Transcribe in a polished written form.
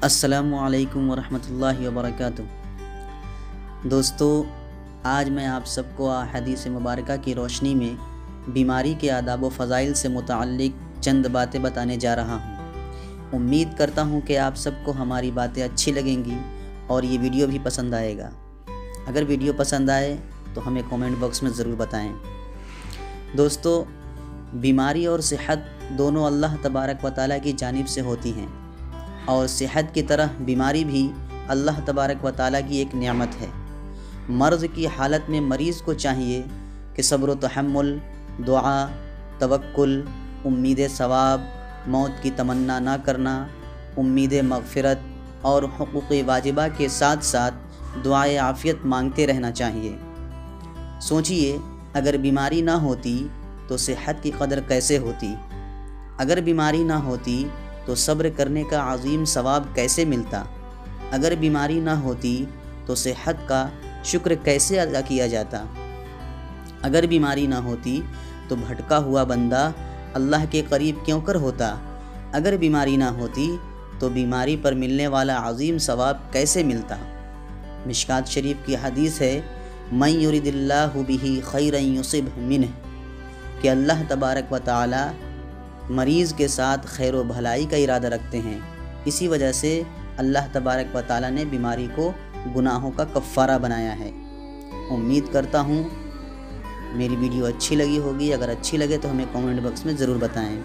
السلام علیکم ورحمۃ اللہ وبرکاتہ۔ دوستو، آج میں آپ سب کو حدیث مبارکہ کی روشنی میں بیماری کے آداب و فضائل سے متعلق چند باتیں بتانے جا رہا ہوں۔ امید کرتا ہوں کہ آپ سب کو ہماری باتیں اچھی لگیں گی اور یہ ویڈیو بھی پسند آئے گا۔ اگر ویڈیو پسند آئے تو ہمیں کومنٹ باکس میں ضرور بتائیں۔ دوستو، بیماری اور صحت دونوں اللہ تبارک و تعالیٰ کی جانب سے ہوتی ہیں، اور صحت کی طرح بیماری بھی اللہ تبارک و تعالیٰ کی ایک نعمت ہے۔ مرض کی حالت میں مریض کو چاہیے کہ صبر و تحمل، دعا، توکل، امید ثواب، موت کی تمنا نہ کرنا، امید مغفرت اور حقوق واجبہ کے ساتھ ساتھ دعائے عافیت مانگتے رہنا چاہیے۔ سوچئے، اگر بیماری نہ ہوتی تو صحت کی قدر کیسے ہوتی؟ اگر بیماری نہ ہوتی تو صبر کرنے کا عظیم ثواب کیسے ملتا؟ اگر بیماری نہ ہوتی تو صحت کا شکر کیسے ادا کیا جاتا؟ اگر بیماری نہ ہوتی تو بھٹکا ہوا بندہ اللہ کے قریب کیوں کر ہوتا؟ اگر بیماری نہ ہوتی تو بیماری پر ملنے والا عظیم ثواب کیسے ملتا؟ مشکات شریف کی حدیث ہے، من یرد اللہ بہ خیرا یصب منہ، کہ اللہ تبارک و تعالی مریض کے ساتھ خیر و بھلائی کا ارادہ رکھتے ہیں۔ اسی وجہ سے اللہ تبارک و تعالیٰ نے بیماری کو گناہوں کا کفارہ بنایا ہے۔ امید کرتا ہوں میری ویڈیو اچھی لگی ہوگی۔ اگر اچھی لگے تو ہمیں کومنٹ باکس میں ضرور بتائیں۔